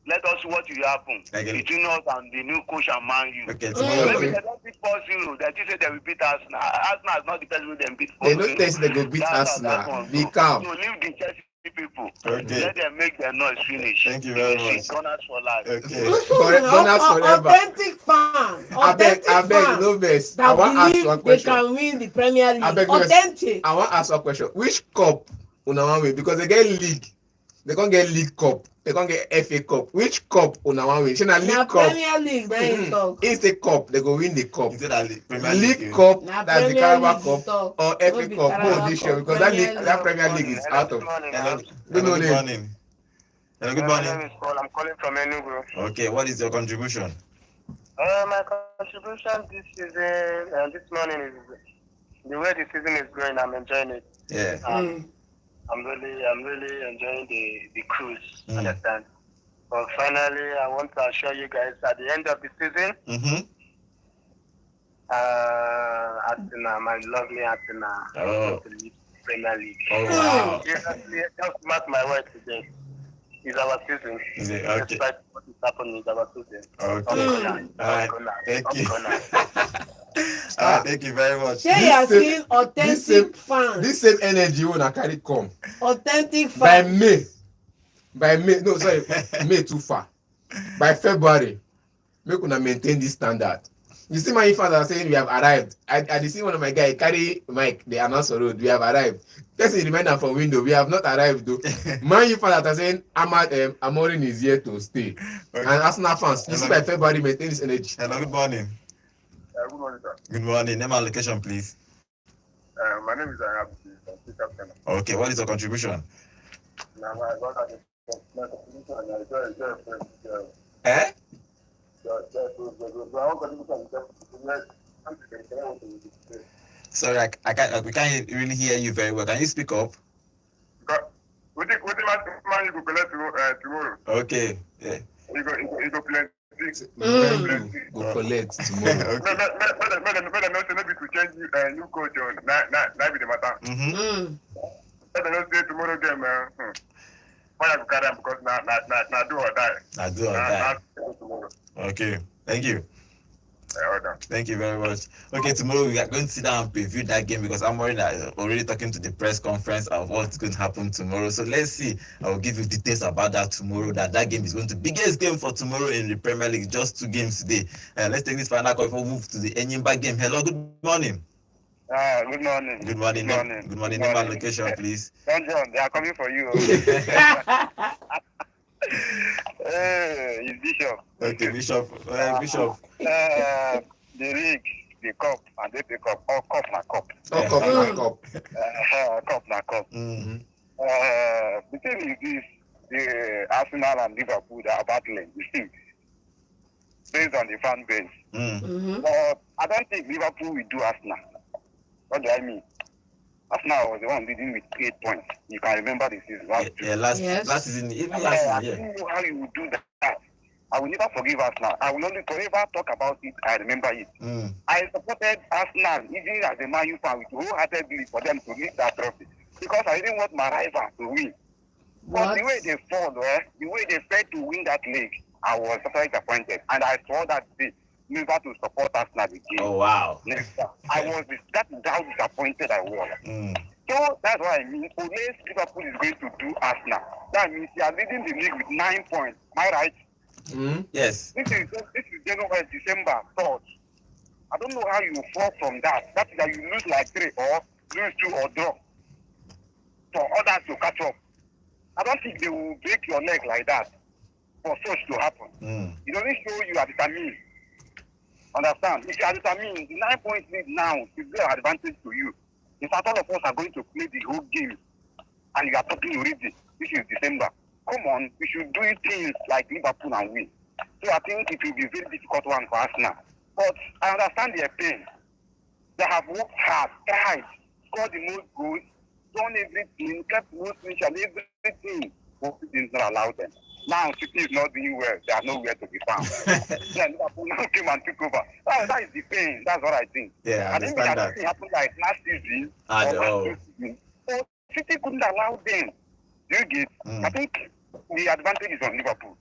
let us see what will happen Okay. between us and the new coach and Man U. Okay, tomorrow. Maybe they don't beat 4-0. They just say they will beat Arsenal. Arsenal is not the person who them beat 4-0. They don't think they go beat That's how that Arsenal. one Be go. calm. So leave the Chelsea people. Okay. Let them make their noise finish. Thank you very much. Gunners for life. Okay. Gunners forever. Authentic fan. Authentic I beg, fan. no best. I That want to ask you believe one they question. can win the Premier League. I beg, no vex. Authentic. I want to ask you a question. Which cup una wan win? Because they get league. They can't get League Cup. They can't get FA Cup. Which cup una wan win? Na League Cup. Premier League na im talk. It's the cup. They go win the cup. Instead of Premier League Cup, Na that's the Premier Carabao League Cup talk. or No FA be Cup. Carabao Both this year Cup, because Premier that League. Premier League is out of. Hello, Good good morning. morning. Hello, good My name morning. is Paul. I'm calling from Enugu. Okay, what is your contribution? My contribution this season, this morning is the way the season is going. I'm enjoying it. Yeah. I'm really enjoying the cruise. Mm. Understand? But finally, I want to assure you guys at the end of the season, Mm-hmm. Arsenal, my lovely Arsenal, Oh. to lead Premier League. Oh, wow. Seriously, just mark my word today. It's our season. Is it? Okay. Despite what is happening, it's our season. Okay. All right. Thank you. Thank you very much. Say you are This seeing authentic fans. This same energy when I carry come Authentic by fans. May. No, sorry, May too far. By February, make una maintain this standard. You see my fans are saying we have arrived. I see one of my guys carry mic. They announce the road. We have arrived. Person reminder from window. We have not arrived though. Man U fans are saying Amorim is here to stay. Okay. And Arsenal fans, you see by February maintain this energy. Hello, good morning. Good morning, sir. Good morning. Name and location, please. My name is Ayab. Okay, what is your contribution? Now, my brother, my contribution, Eh? Sorry, I can't. We can't really hear you very well. Can you speak up? What man you go collect tomorrow? Okay. Yeah. You go plenty. Man U go collect tomorrow. Okay. Let them not say maybe to change new coach on. That be the matter. Mm-hmm. Let them not say tomorrow game, why I go carry am because na do or die. I do or die. Tomorrow. Okay. Thank you. Order. Thank you very much. Okay, tomorrow we are going to sit down and preview that game because I'm already talking to the press conference of what's going to happen tomorrow. So let's see. I will give you details about that tomorrow. That game is going to be the biggest game for tomorrow in the Premier League. Just 2 games today. Let's take this final call before we move to the enyimba game. Hello, good morning. Good morning. Good morning. Good morning. Name and location, please. John, they are coming for you. It's Bishop. Okay, Bishop. Bishop. The rig, the cup, and they pick up. All cup na cup. Oh, cup. Cup na cup. Mm-hmm. The thing is this: the Arsenal and Liverpool they are battling based on the fan base. Mm. But I don't think Liverpool will do Arsenal. What do I mean? Arsenal was the one leading with 8 points. You can remember the season last Last season, even I last season, don't know how you would do that. I will never forgive Arsenal. I will only forever talk about it. I remember it. Mm. I supported Arsenal even as a Man U fan with wholeheartedly for them to lift that trophy because I didn't want my rival to win. But the way they fought, the way they failed to win that league, I was very disappointed. And I saw that day never to support Arsenal again. Oh wow! I was that's how disappointed I was. Mm. So that's what I mean. Unless Liverpool is going to do Arsenal, that means they are leading the league with 9 points. Am I right? Mm. Yes. This is January, December, 3rd. I don't know how you fall from that. That is that you lose like 3 or lose 2 or draw for others to catch up. I don't think they will break your leg like that for such to happen. Mm. It doesn't show you are determined. Understand? If you are determined, the 9 points lead now is their advantage to you. In fact, all of us are going to play the whole game, and you are talking already. This is December. Come on, we should do things like Liverpool and win. So I think it will be a very difficult one for Arsenal. But I understand their pain. They have worked hard, tried, scored the most goals, done everything, kept most and everything. But it did not allow them. Now City is not doing well. They are nowhere to be found. Then Liverpool now came and took over. That is the pain. That's what I think. Yeah, I think understand that happened like last season. that. So City couldn't allow them. Do you get? Mm. I think the advantage is on Liverpool.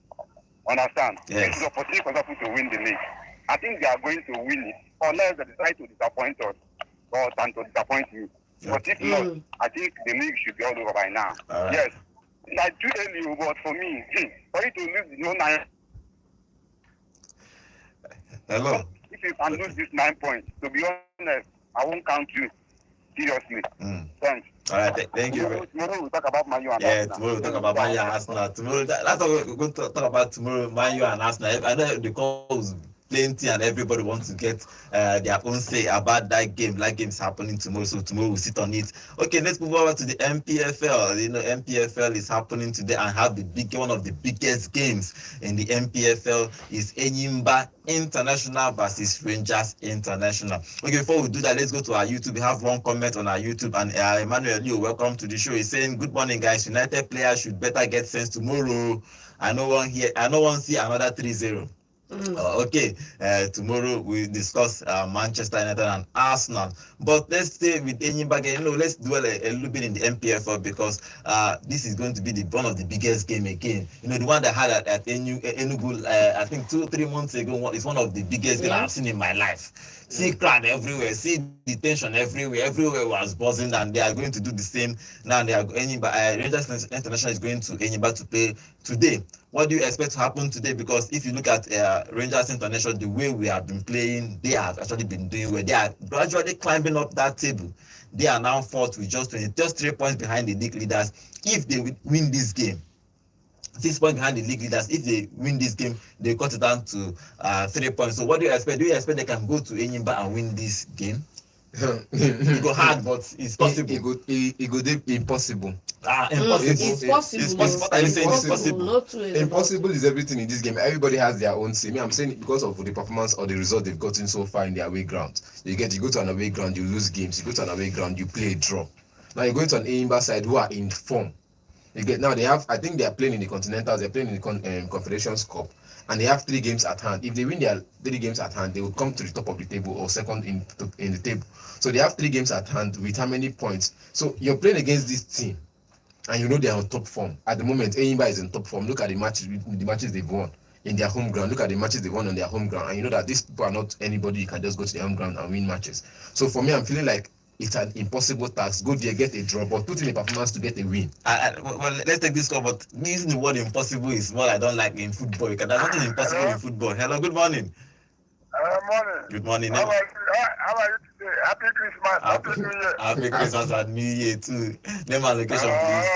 Understand? Yes. This is the opportunity for Liverpool to win the league. I think they are going to win it unless they decide to disappoint us or than to disappoint me. But if not, I think the league should be all over by now. Right. Yes. Like too early, but for me, for you to lose no 9. Hello. If you can lose this 9 points, to be honest, I won't count you. Seriously. Thanks. All right, thank you. Tomorrow we'll talk about Man U and Arsenal. Tomorrow we'll talk about Man U and Arsenal. Tomorrow, that's what we're going to talk about tomorrow, Man U and Arsenal. I know the calls plenty and everybody wants to get their own say about that game. That game is happening tomorrow, so tomorrow we'll sit on it. Okay, let's move over to the Npfl. You know, Npfl is happening today and have one of the biggest games in the Npfl is Enyimba International versus Rangers International. Okay, before we do that, let's go to our YouTube. We have one comment on our YouTube, and Emmanuel, you welcome to the show. He's saying, "Good morning, guys. United players should better get sense tomorrow. I know one see another 3-0." Okay, tomorrow we discuss Manchester United and Arsenal. But let's stay with Enyimba again. Let's dwell a little bit in the MPFL because this is going to be one of the biggest game again. The one that had at Enugu, I think 2-3 months ago, is one of the biggest games I've seen in my life. See crowd everywhere, see the tension everywhere was buzzing, and they are going to do the same now. They are Rangers International is going to Enyimba to play today. What do you expect to happen today? Because if you look at Rangers International, the way we have been playing, they have actually been doing well. They are gradually climbing up that table. They are now fourth with just 3 points behind the league leaders. If they win this game, 6 points behind the league leaders. If they win this game, they cut it down to 3 points. So what do you expect? Do you expect they can go to Enyimba and win this game? It go hard, but it's possible. It go impossible. Impossible. It's possible. It's possible. What are you saying? It's possible. Not Impossible is everything in this game. Everybody has their own say. I'm saying because of the performance or the result they've gotten so far in their away ground. You go to an away ground, you lose games. You go to an away ground, you play a draw. Now you're going to an Enyimba side who are in form. Now they have, I think they are playing in the Continentals, they're playing in the Confederations Cup, and they have 3 games at hand. If they win their 3 games at hand, they will come to the top of the table or second in the table. So they have 3 games at hand with how many points? So you're playing against this team, and they're on top form. At the moment, Enyimba is in top form. Look at the matches they've won in their home ground. Look at the matches they won on their home ground, and you know that these people are not anybody you can just go to their home ground and win matches. So for me, I'm feeling like it's an impossible task. Go there, get a draw, but put in a performance to get a win. Well, let's take this call, but using the word impossible is what I don't like in football. There's nothing impossible in football. Hello, good morning. Morning. Good morning. How are you today? Happy Christmas. Happy New Year. Happy Christmas and New Year too. Name and location, please.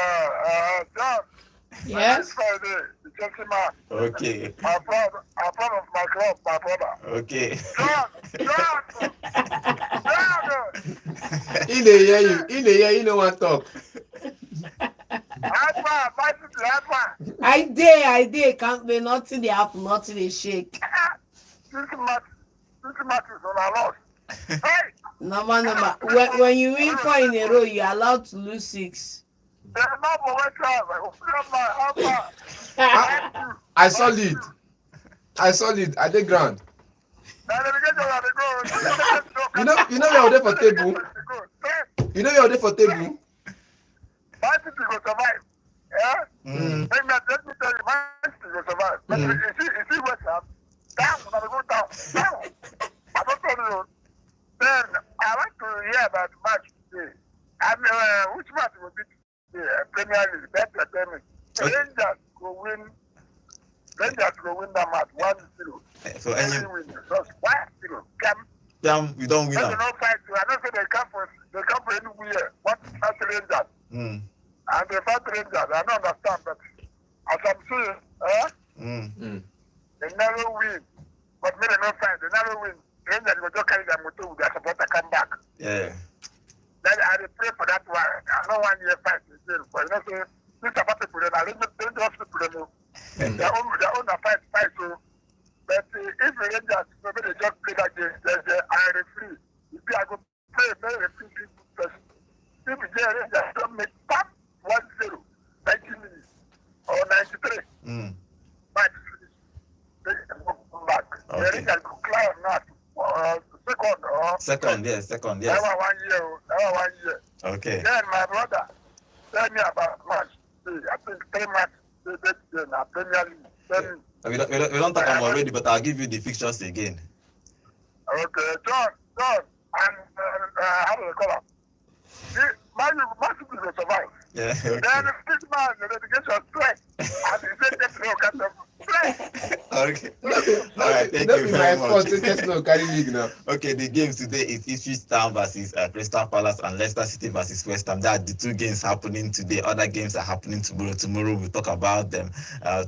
John. Yes. Friday, the Chelsea man. Okay. I'm proud of my club, my brother. Okay. John. In the year, you know what talk. I did. Can't be nothing they happen, nothing they shake. This match is on our loss. Hey! Number. When you win 4 in a row, you're allowed to lose 6. I saw it. At the ground. You know we are there for table. You know we are there for table. Man City will survive. Yeah? Let me tell you, Man City will survive. But you see West Ham, down, go down. I don't tell you. Then I want to hear about the match today. And which match will be today? Premier League. That's the timing. Rangers will win that match 1-0. So any win just 1-0. damn, we don't win. I don't say they come for any year. What is that Rangers? And the fight Rangers, I don't understand, but as I'm saying, they never win. But maybe no fight, they never win. Rangers will just carry their motor with their supporter come back. Yeah. Then I pray for that one. I know 1 year fight again. But this is about people, and Rangers people, their own fight. So, but if the Rangers, maybe they just play that game, there's a referee. If I go play, maybe referee person. If the Rangers don't make 1-0, 90 minutes, or 93, match finish. They can come back. Okay. The Rangers go climb now. Second, yes. That was 1 year. Okay. Then my brother, tell me about match. I think 3 matches they did in the Premier League. Then We don't talk about already, but I'll give you the fixtures again. Okay, John, and how do they call him? Man City will survive. Yeah, okay. Then this man, the dedication strength, and he said that no kind of strength. Okay. All right, thank That you be very my much. fault. Just no carry league now. Okay, the games today is Ipswich Town versus Crystal Palace and Leicester City versus West Ham. That are the two games happening today. Other games are happening tomorrow. Tomorrow we'll talk about them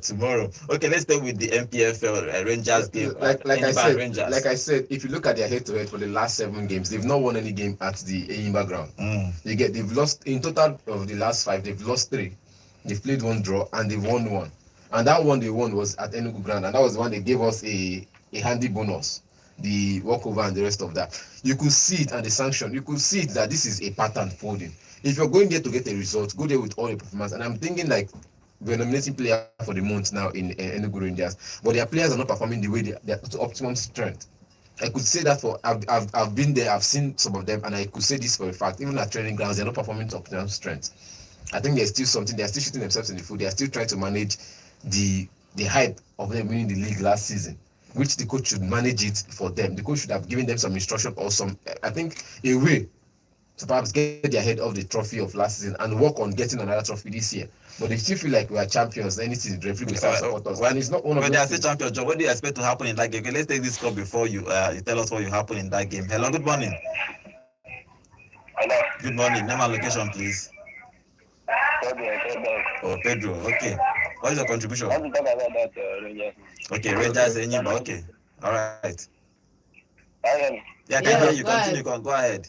tomorrow. Okay, let's start with the Npfl Rangers game. Like Rangers. I said, if you look at their head-to-head for the last 7 games, they've not won any game at the enyimba ground. They've lost in total of the last 5. They've lost 3. They've played 1 draw and they've won 1. And that one they won was at Enugu ground, and that was the one they gave us a handy bonus, the walkover and the rest of that. You could see it and the sanction. You could see it that this is a pattern folding. If you're going there to get a result, go there with all the performance. And I'm thinking like we're nominating player for the month now in Enugu Rangers, but their players are not performing the way they're to optimum strength. I could say that for I've been there, I've seen some of them, and I could say this for a fact. Even at training grounds, they're not performing to optimum strength. I think there's still something. They're still shooting themselves in the foot. They're still trying to manage the hype of them winning the league last season, which the coach should manage it for them. The coach should have given them some instruction or some, I think, a way to perhaps get their head off the trophy of last season and work on getting another trophy this year. But they still feel like we are champions. Anything the referee will support us. And it's not one of when those they are still things. champions, John, what do you expect to happen in that game? Okay, let's take this call before you tell us what will happen in that game. Hello, good morning. Hello. Good morning. Name and location, please. Pedro. Oh, Pedro. Okay. What is your contribution? I want to talk about that Rangers. Okay, Rangers, enyimba. Okay. All right. I Yeah, I can hear you. go ahead. Continue. Go ahead.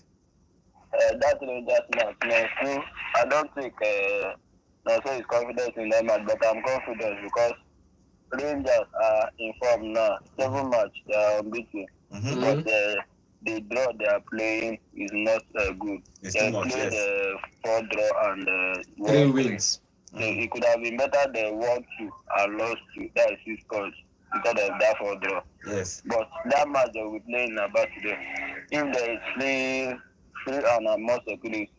that Rangers match, no, I don't think no, so is confidence in that match, but I'm confident because Rangers are in form now. 7 match, they are unbeaten. But the draw they are playing is not good. It's They too much, played yes. 4 draw and 3 wins. So it could have been better they won 2 and lost 2. That is 6 points instead of that 4 draw. Yes. But that match they will play in about today, if there is free and more security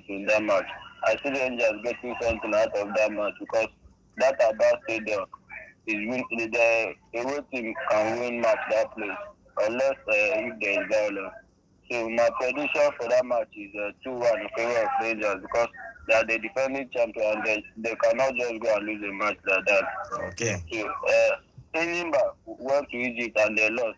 in that match, I see Rangers getting something out of that match because that about stadium is the away team can win match that place unless if there is violence. So my prediction for that match is 2-1 in favor of Rangers because they are the defending champion and they cannot just go and lose a match like that. Okay. So enyimba went to Egypt and they lost.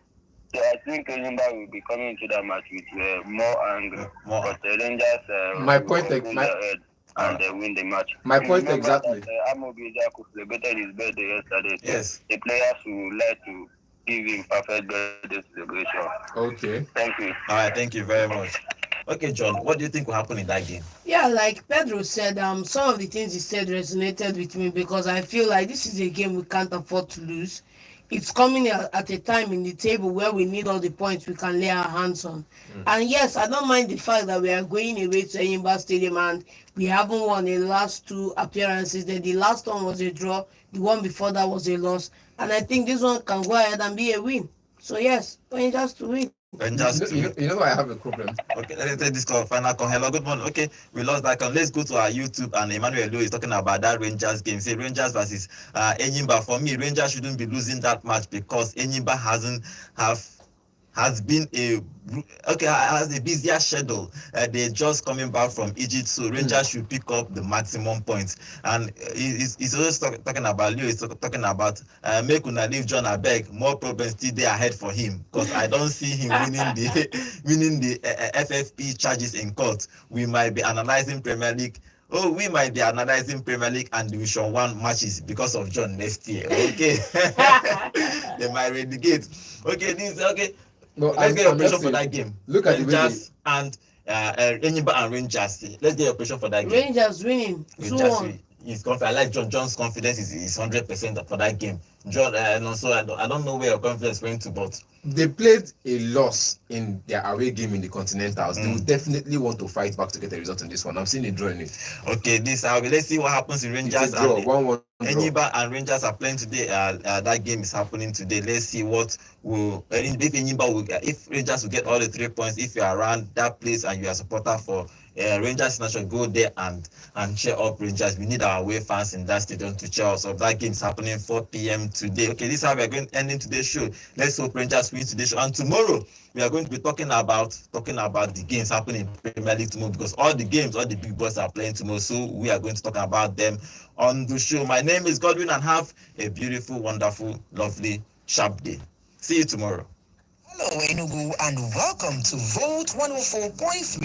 So I think enyimba will be coming into that match with more anger. But the Rangers My will point go ahead and they win the match. My point Remember exactly. that Amobi Jaku celebrated his birthday yesterday. So Yes. the players would like to give him perfect birthday celebration. Okay. Thank you. All right. Thank you very much. Okay, John, what do you think will happen in that game? Yeah, like Pedro said, some of the things he said resonated with me because I feel like this is a game we can't afford to lose. It's coming at a time in the table where we need all the points we can lay our hands on. And yes, I don't mind the fact that we are going away to enyimba Stadium and we haven't won the last 2 appearances. The last one was a draw. The one before that was a loss. And I think this one can go ahead and be a win. So yes, Rangers to win. Rangers to win. You know I have a problem. Okay, let's take this call. Final call. Hello, good morning. Okay, we lost that call. Let's go to our YouTube and Emmanuel Lou is talking about that Rangers game. Say Rangers versus enyimba. For me, Rangers shouldn't be losing that match because enyimba has a busier schedule. They're just coming back from Egypt, so Rangers should pick up the maximum points. And he's also talking about Leo. He's talking about make una leave John abeg. More problems still there ahead for him because I don't see him winning the FFP charges in court. We might be analyzing Premier League. Oh, we might be analyzing Premier League and Division 1 matches because of John next year. Okay, they might relegate. Okay. No, Let's get your prediction for that game. Look at the way Rangers and enyimba and Rangers. Let's get your prediction for that game. Rangers winning 2-1. He's confident. I like John's confidence is 100% for that game. John, also I don't know where your confidence went to, but they played a loss in their away game in the Continentals. They will definitely want to fight back to get a result in this one. I'm seeing a draw in it. Okay, let's see what happens in Rangers. It's a draw, 1-1 enyimba and Rangers are playing today. That game is happening today. Let's see what will if enyimba will if Rangers will get all the 3 points. If you are around that place and you are a supporter for Rangers Nation, go there and cheer up Rangers. We need our away fans in that stadium to cheer us up. That game is happening 4 p.m. today. Okay, this is how we are going to end today's show. Let's hope Rangers win today's show. And tomorrow we are going to be talking about the games happening in Premier League tomorrow, because all the big boys are playing tomorrow. So we are going to talk about them on the show. My name is Godwin, and have a beautiful, wonderful, lovely, sharp day. See you tomorrow. Hello, Enugu, and welcome to Vote 104.3